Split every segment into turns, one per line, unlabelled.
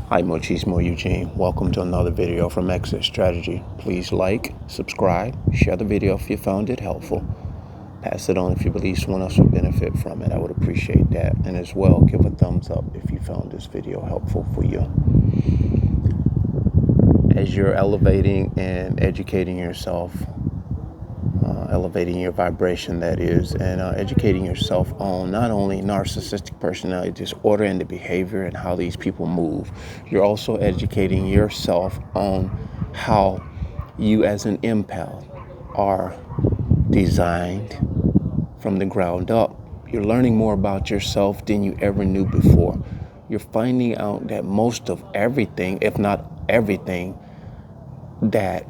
Hi, Mochismo Eugene. Welcome to another video from Exit Strategy. Please like, subscribe, share the video if you found it helpful. Pass it on if you believe someone else would benefit from it. I would appreciate that. And as well, give a thumbs up if you found this video helpful for you. As you're elevating and educating yourself, elevating your vibration, that is, and educating yourself on not only narcissistic personality disorder and the behavior and how these people move, you're also educating yourself on how you as an empath are designed from the ground up. You're learning more about yourself than you ever knew before. You're finding out that most of everything, if not everything, that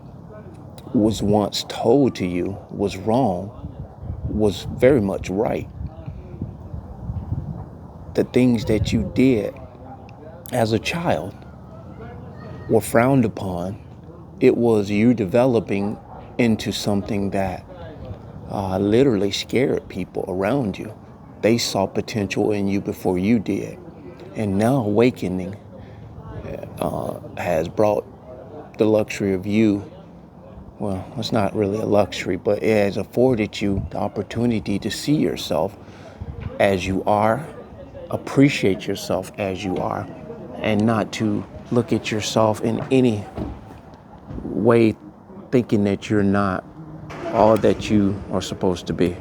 was once told to you was wrong, was very much right. The things that you did as a child were frowned upon. It was you developing into something that literally scared people around you. They saw potential in you before you did. And now awakening has brought the luxury of you. Well, it's not really a luxury, but it has afforded you the opportunity to see yourself as you are, appreciate yourself as you are, and not to look at yourself in any way thinking that you're not all that you are supposed to be,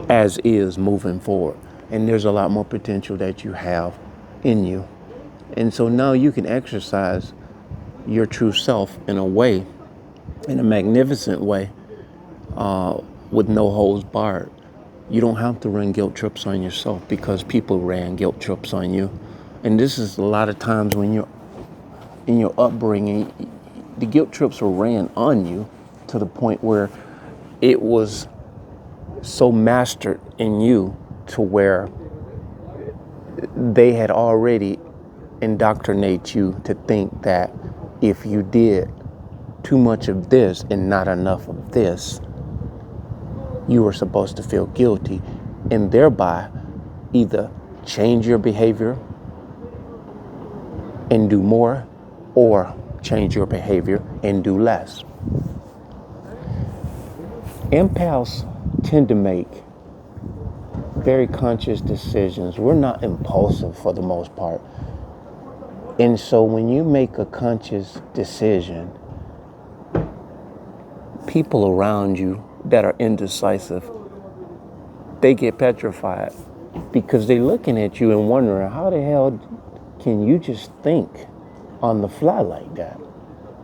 as is moving forward. And there's a lot more potential that you have in you. And so now you can exercise your true self in a magnificent way, with no holds barred. You don't have to run guilt trips on yourself because people ran guilt trips on you. And this is a lot of times when you're in your upbringing, the guilt trips were ran on you to the point where it was so mastered in you to where they had already indoctrinated you to think that if you did too much of this and not enough of this, you were supposed to feel guilty and thereby either change your behavior and do more, or change your behavior and do less. Empaths tend to make very conscious decisions. We're not impulsive for the most part. And so when you make a conscious decision, people around you that are indecisive, they get petrified because they're looking at you and wondering, how the hell can you just think on the fly like that?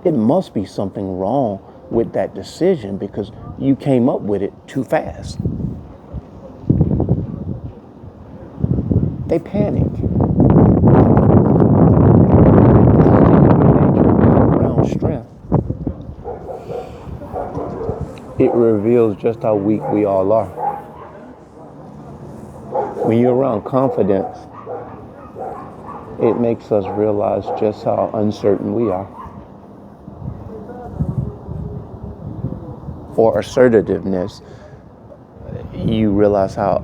It must be something wrong with that decision because you came up with it too fast. They panic. Around strength, it reveals just how weak we all are. When you're around confidence, it makes us realize just how uncertain we are. Or assertiveness, you realize how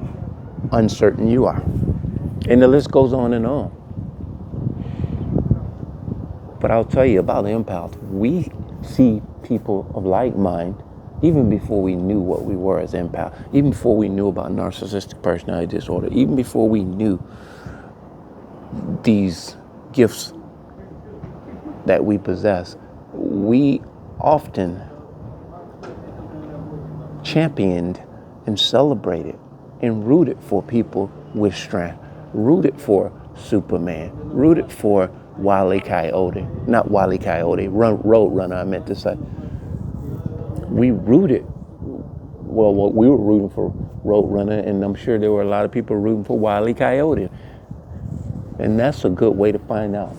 uncertain you are. And the list goes on and on. But I'll tell you about the empath. We see people of like mind even before we knew what we were as empath, even before we knew about narcissistic personality disorder, even before we knew these gifts that we possess. We often championed and celebrated and rooted for people with strength, rooted for Superman, rooted for Wile E. Coyote, not Wile E. Coyote, Roadrunner, I meant to say. We rooted, we were rooting for Roadrunner, and I'm sure there were a lot of people rooting for Wile E. Coyote. And that's a good way to find out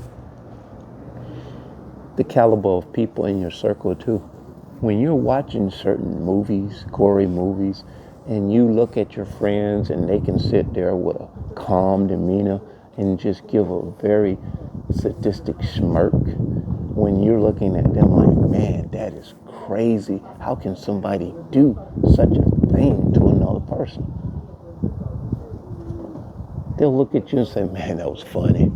the caliber of people in your circle too. When you're watching certain movies, gory movies, and you look at your friends and they can sit there with a calm demeanor and just give a very sadistic smirk, when you're looking at them like, man, that is crazy. How can somebody do such a thing to another person? They'll look at you and say, man, that was funny.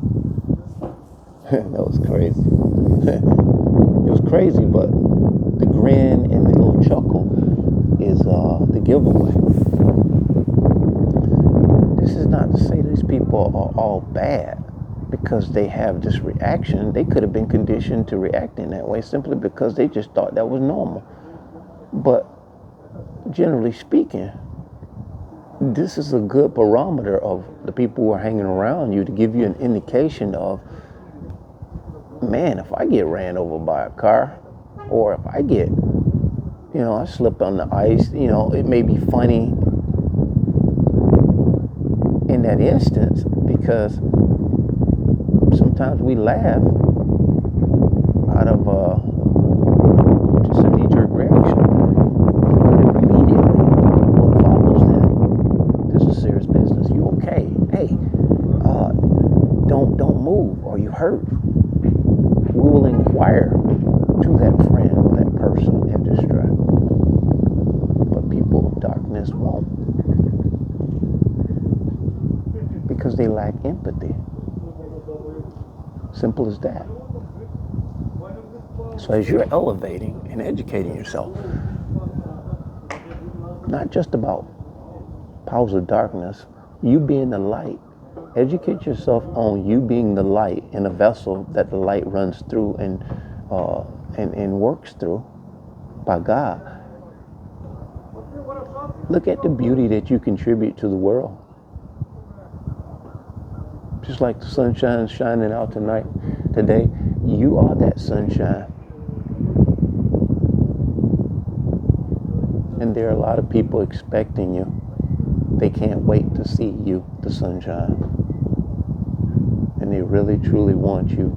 That was crazy. It was crazy, but the grin and the little chuckle is the giveaway. This is not to say these people are all bad because they have this reaction. They could have been conditioned to react in that way simply because they just thought that was normal. But generally speaking, this is a good barometer of the people who are hanging around you to give you an indication of, man, if I get ran over by a car, or if I get, I slip on the ice, it may be funny in that instance because sometimes we laugh out of just a knee-jerk reaction. But immediately, what follows that, this is serious business. You okay? Hey, don't move, or you hurt. We will inquire to that friend or that person in distress. But people of darkness won't, because they lack empathy. Simple as that. So as you're elevating and educating yourself, not just about powers of darkness, you being the light. Educate yourself on you being the light in a vessel that the light runs through and works through by God. Look at the beauty that you contribute to the world. Just like the sunshine shining out today, you are that sunshine. And there are a lot of people expecting you. They can't wait to see you, the sunshine. And they really, truly want you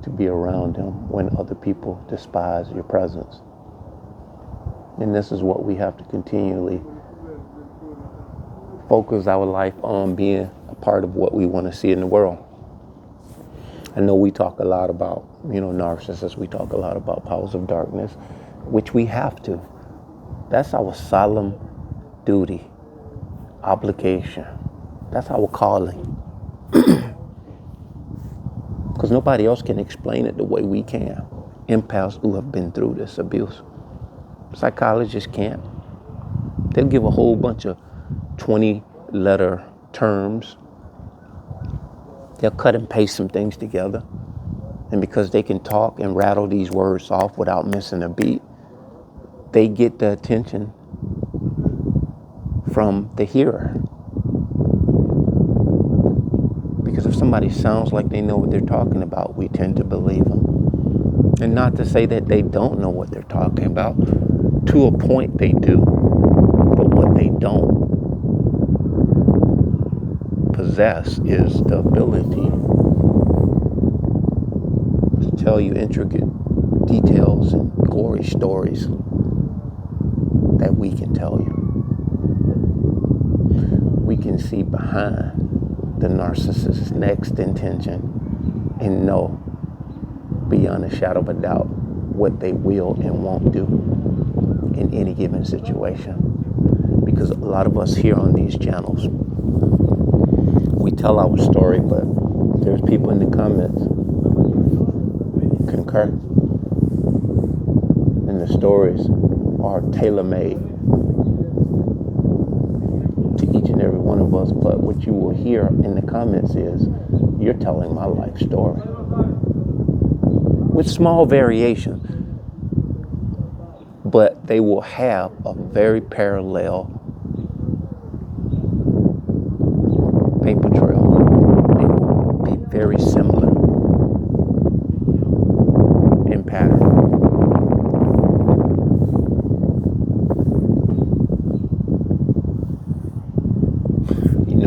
to be around them when other people despise your presence. And this is what we have to continually focus our life on, being a part of what we want to see in the world. I know we talk a lot about, narcissists. We talk a lot about powers of darkness, which we have to. That's our solemn duty, obligation. That's our calling. Because nobody else can explain it the way we can. Empaths who have been through this abuse. Psychologists can't. They'll give a whole bunch of 20-letter terms. They'll cut and paste some things together. And because they can talk and rattle these words off without missing a beat, they get the attention from the hearer. Because if somebody sounds like they know what they're talking about, we tend to believe them. And not to say that they don't know what they're talking about. To a point they do. But what they don't possess is the ability to tell you intricate details and gory stories that we can tell you. We can see behind the narcissist's next intention and know beyond a shadow of a doubt what they will and won't do in any given situation. Because a lot of us here on these channels, we tell our story, but there's people in the comments concur. And the stories are tailor-made to each and every one of us. But what you will hear in the comments is, you're telling my life story. With small variations. But they will have a very parallel paper trail. They will be very similar in pattern.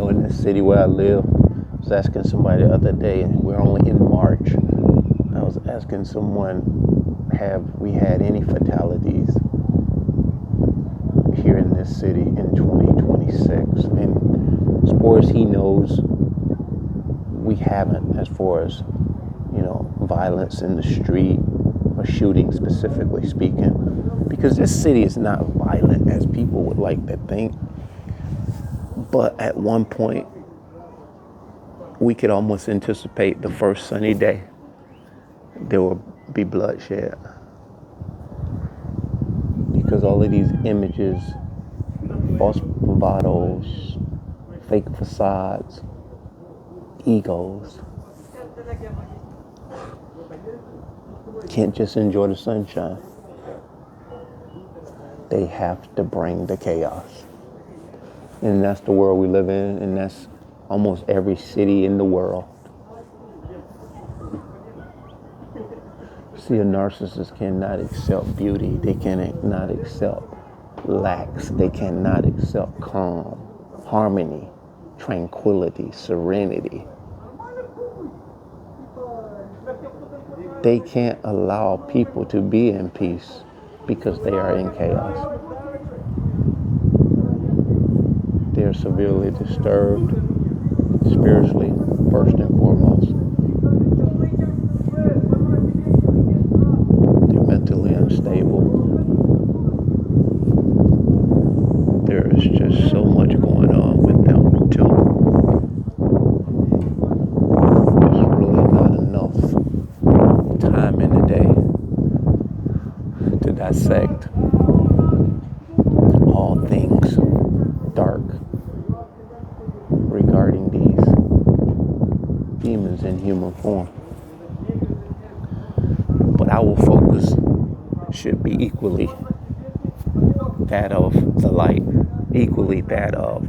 In the city where I live, I was asking somebody the other day, and we're only in March. I was asking someone, have we had any fatalities here in this city in 2026? And as far as he knows, we haven't, as far as, violence in the street or shooting specifically speaking, because this city is not violent as people would like to think. But at one point, we could almost anticipate the first sunny day, there will be bloodshed. Because all of these images, false bravados, fake facades, egos, can't just enjoy the sunshine. They have to bring the chaos. And that's the world we live in, and that's almost every city in the world. See, a narcissist cannot accept beauty. They cannot accept lax. They cannot accept calm, harmony, tranquility, serenity. They can't allow people to be in peace because they are in chaos. They are severely disturbed spiritually, first and foremost. They're mentally unstable. There is just so much going on with them too. There's really not enough time in the day to dissect all things dark regarding these demons in human form. But our focus should be equally that of the light, equally that of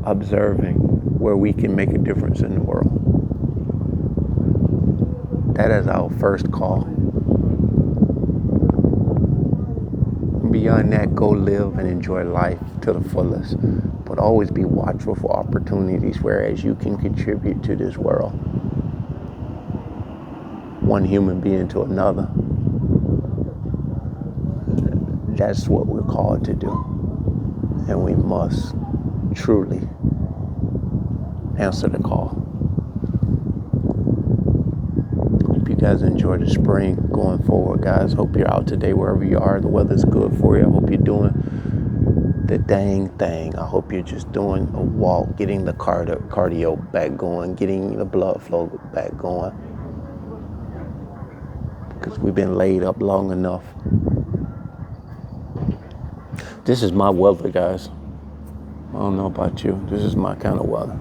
observing where we can make a difference in the world. That is our first call. Beyond that, go live and enjoy life to the fullest. But always be watchful for opportunities whereas you can contribute to this world. One human being to another. That's what we're called to do. And we must truly answer the call. Hope you guys enjoy the spring going forward, guys. Hope you're out today wherever you are. The weather's good for you. I hope you're doing the dang thing. I hope you're just doing a walk, getting the cardio back going, getting the blood flow back going. Because we've been laid up long enough. This is my weather, guys. I don't know about you. This is my kind of weather.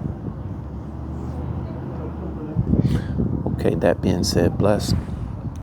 Okay, that being said, bless.